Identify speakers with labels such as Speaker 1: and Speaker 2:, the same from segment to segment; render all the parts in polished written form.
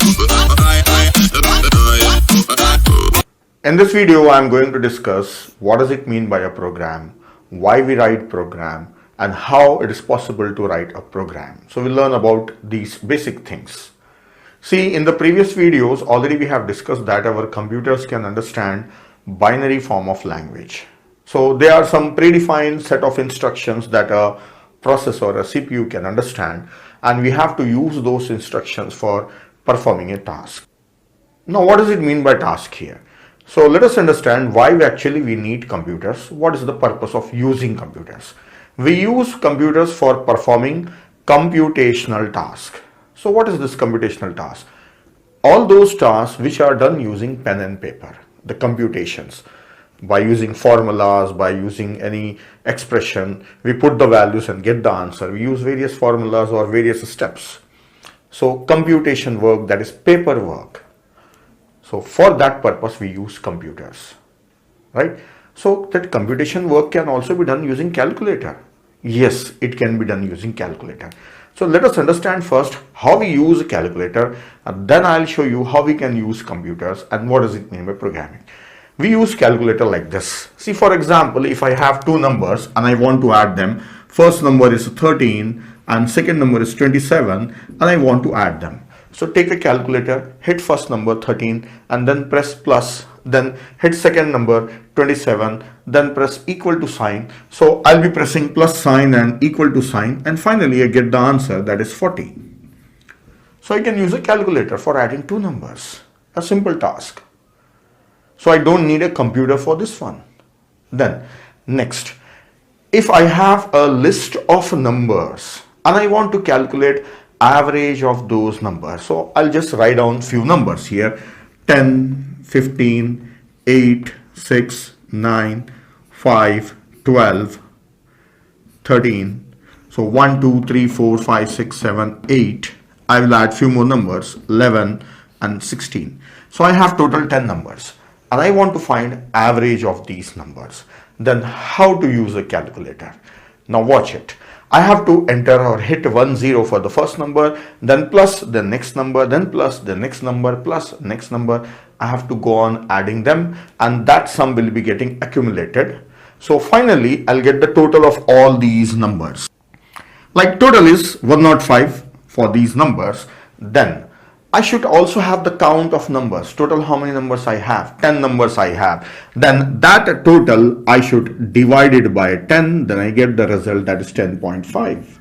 Speaker 1: In this video, I am going to discuss what does it mean by a program, why we write program, and how it is possible to write a program. So we'll learn about these basic things. See, in the previous videos, already we have discussed that our computers can understand binary form of language. So there are some predefined set of instructions that a processor or a CPU can understand, and we have to use those instructions for performing a task. Now, what does it mean by task here? So let us understand why we need computers. What is the purpose of using computers? We use computers for performing computational tasks. So what is this computational task? All those tasks which are done using pen and paper, the computations. By using formulas, by using any expression, we put the values and get the answer. We use various formulas or various steps. So computation work, that is paper work. So for that purpose we use computers, right? So that computation work can also be done using calculator. Yes, it can be done using calculator. So let us understand first how we use a calculator, and then I'll show you how we can use computers and what does it mean by programming. We use calculator like this. See, for example, if I have two numbers and I want to add them, first number is 13 and second number is 27, and I want to add them. So take a calculator, hit first number 13 and then press plus, then hit second number 27, then press equal to sign. So I'll be pressing plus sign and equal to sign, and finally I get the answer, that is 40. So I can use a calculator for adding two numbers, a simple task. So I don't need a computer for this one. Then next, if I have a list of numbers and I want to calculate average of those numbers, so I'll just write down few numbers here: 10, 15, 8, 6, 9, 5, 12, 13. So 1, 2, 3, 4, 5, 6, 7, 8. I will add few more numbers, 11 and 16. So I have total 10 numbers and I want to find average of these numbers. Then how to use a calculator? Now watch it. I have to enter or hit 10 for the first number, then plus the next number, then plus the next number, plus next number. I have to go on adding them, and that sum will be getting accumulated. So finally, I'll get the total of all these numbers. Like total is 105 for these numbers. Then I should also have the count of numbers. Total how many numbers I have? 10 numbers I have. Then that total I should divide it by 10. Then I get the result, that is 10.5.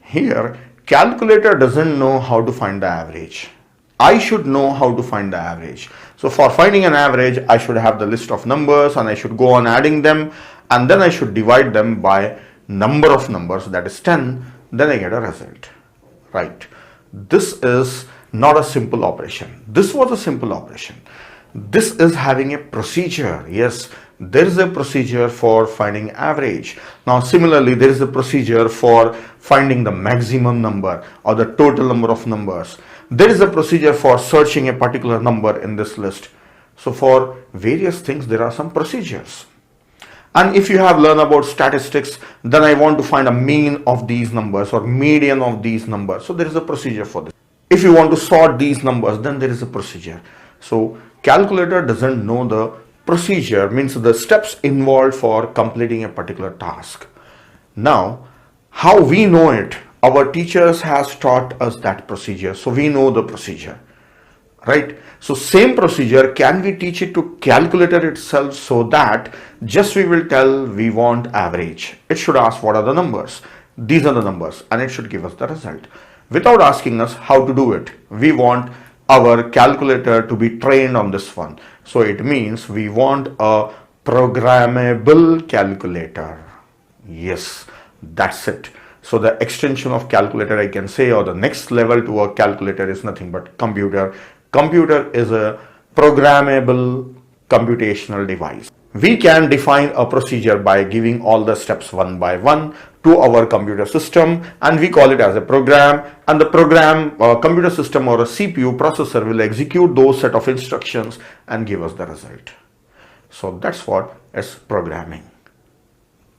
Speaker 1: Here calculator doesn't know how to find the average. I should know how to find the average. So for finding an average, I should have the list of numbers and I should go on adding them, and then I should divide them by number of numbers, that is 10. Then I get a result, right? This is not a simple operation. This was a simple operation. This is having a procedure. Yes, there is a procedure for finding average. Now similarly, there is a procedure for finding the maximum number or the total number of numbers. There is a procedure for searching a particular number in this list. So for various things there are some procedures. And if you have learned about statistics, then I want to find a mean of these numbers or median of these numbers. So there is a procedure for this. If you want to sort these numbers, then there is a procedure. So calculator doesn't know the procedure, means the steps involved for completing a particular task. Now, how we know it? Our teachers has taught us that procedure. So we know the procedure, right? So same procedure, can we teach it to calculator itself, so that just we will tell we want average. It should ask what are the numbers. These are the numbers, and it should give us the result without asking us how to do it. We want our calculator to be trained on this one. So it means we want a programmable calculator. Yes, that's it. So the extension of calculator, I can say, or the next level to a calculator is nothing but computer. Computer is a programmable computational device. We can define a procedure by giving all the steps one by one to our computer system, and we call it as a program, and the program computer system or a CPU processor will execute those set of instructions and give us the result. So that's what is programming.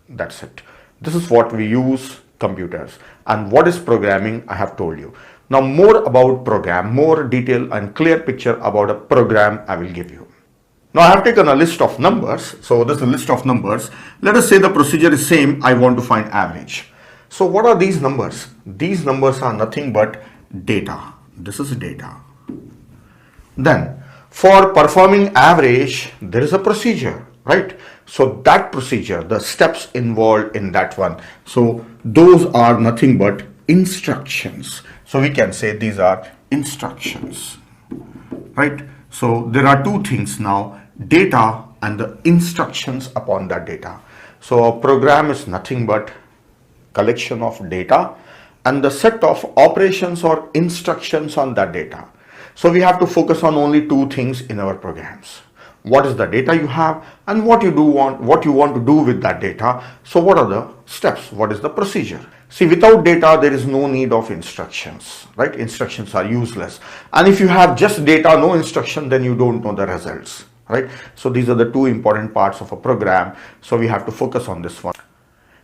Speaker 1: That's it. This is what we use computers. And what is programming, I have told you. Now more about program, more detail and clear picture about a program I will give you. Now I have taken a list of numbers. So this is a list of numbers. Let us say the procedure is same. I want to find average. So what are these numbers? These numbers are nothing but data. This is data. Then for performing average, there is a procedure, right? So that procedure, the steps involved in that one. So those are nothing but instructions. So we can say these are instructions, right? So there are two things now, data and the instructions upon that data. So a program is nothing but collection of data and the set of operations or instructions on that data. So we have to focus on only two things in our programs. What is the data you have and what you want to do with that data. So what are the steps? What is the procedure? See, without data, there is no need of instructions, right? Instructions are useless. And if you have just data, no instruction, then you don't know the results, right? So these are the two important parts of a program. So we have to focus on this one.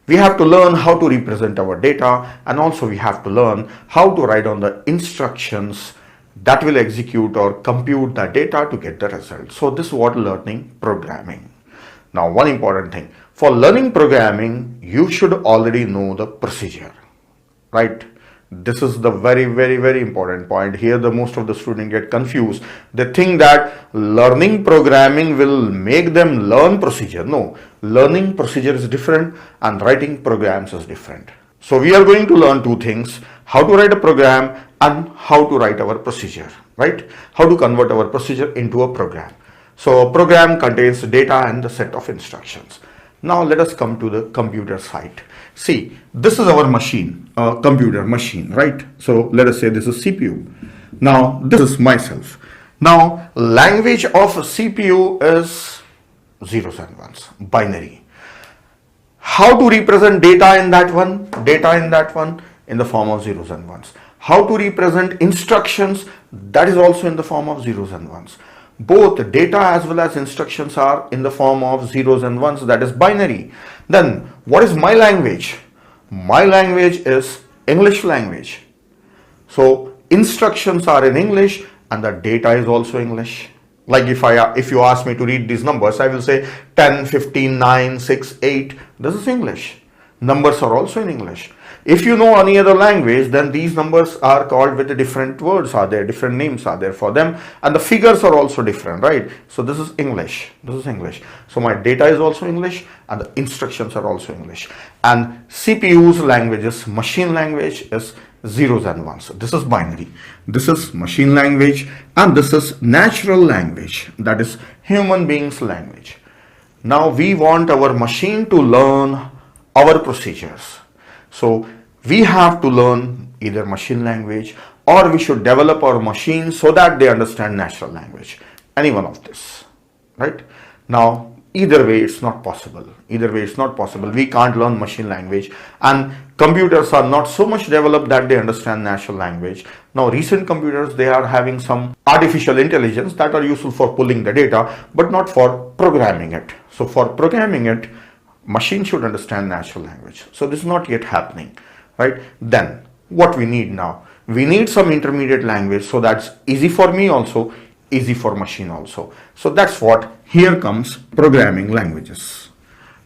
Speaker 1: We have to learn how to represent our data, and also we have to learn how to write on the instructions that will execute or compute the data to get the result. So this is what learning programming. Now one important thing, for learning programming, you should already know the procedure, right? This is the very important point. Here the most of the students get confused. They think that learning programming will make them learn procedure. No, learning procedure is different and writing programs is different. So we are going to learn two things, how to write a program and how to write our procedure, right? How to convert our procedure into a program. So a program contains data and the set of instructions. Now let us come to the computer side. See, this is our machine, computer machine, right? So let us say this is CPU. Now this is myself. Now language of CPU is zeros and ones, binary. How to represent data in that one? Data in that one in the form of zeros and ones. How to represent instructions? That is also in the form of zeros and ones. Both data as well as instructions are in the form of zeros and ones, that is binary. Then what is my language? My language is English language. So instructions are in English and the data is also English. Like if you ask me to read these numbers, I will say 10, 15, 9, 6, 8. This is English. Numbers are also in English. If you know any other language, then these numbers are called with different words, are there, different names are there for them, and the figures are also different, right? So this is English. This is English. So my data is also English and the instructions are also English. And CPU's language is machine language is zeros and ones. This is binary. This is machine language and this is natural language, that is human beings language. Now we want our machine to learn our procedures. So we have to learn either machine language or we should develop our machine so that they understand natural language. Any one of this, right? Now either way it's not possible. Either way it's not possible. We can't learn machine language and computers are not so much developed that they understand natural language. Now recent computers, they are having some artificial intelligence that are useful for pulling the data but not for programming it. So for programming it, machine should understand natural language. So this is not yet happening, right? Then what we need now? We need some intermediate language so that's easy for me also, easy for machine also. So that's what here comes programming languages.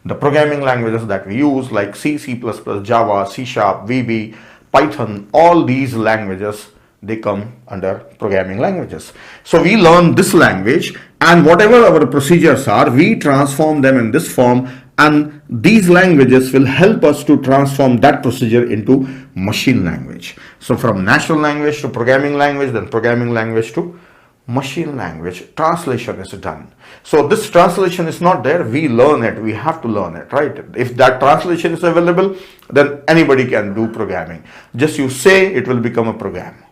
Speaker 1: The programming languages that we use like C, C++, Java, C#, VB, Python, all these languages, they come under programming languages. So we learn this language and whatever our procedures are, we transform them in this form, and these languages will help us to transform that procedure into machine language. So from natural language to programming language, then programming language to machine language, translation is done. So this translation is not there, we learn it, we have to learn it, right? If that translation is available, then anybody can do programming. Just you say, it will become a program.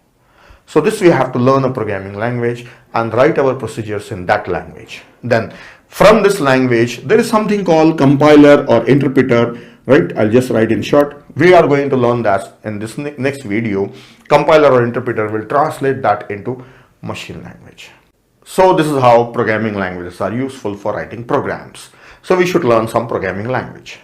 Speaker 1: So this we have to learn a programming language and write our procedures in that language. Then from this language, there is something called compiler or interpreter, right? I'll just write in short. We are going to learn that in this next video. Compiler or interpreter will translate that into machine language. So this is how programming languages are useful for writing programs. So we should learn some programming language.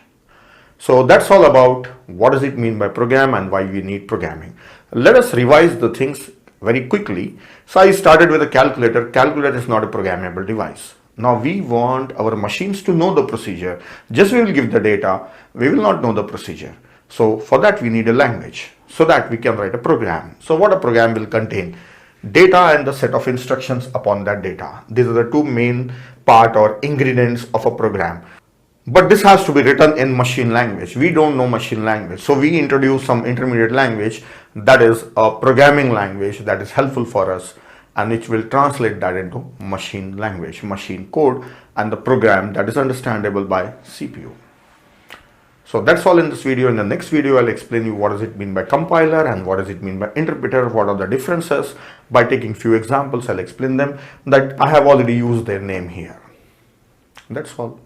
Speaker 1: So that's all about what does it mean by program and why we need programming. Let us revise the things very quickly. So I started with a calculator. Calculator is not a programmable device. Now we want our machines to know the procedure. Just we will give the data, we will not know the procedure. So for that we need a language so that we can write a program. So what a program will contain? Data and the set of instructions upon that data. These are the two main part or ingredients of a program. But this has to be written in machine language. We don't know machine language. So we introduce some intermediate language, that is a programming language that is helpful for us, and which will translate that into machine language, machine code, and the program that is understandable by CPU. So that's all in this video. In the next video, I'll explain you what does it mean by compiler and what does it mean by interpreter, what are the differences. By taking few examples, I'll explain them that I have already used their name here. That's all.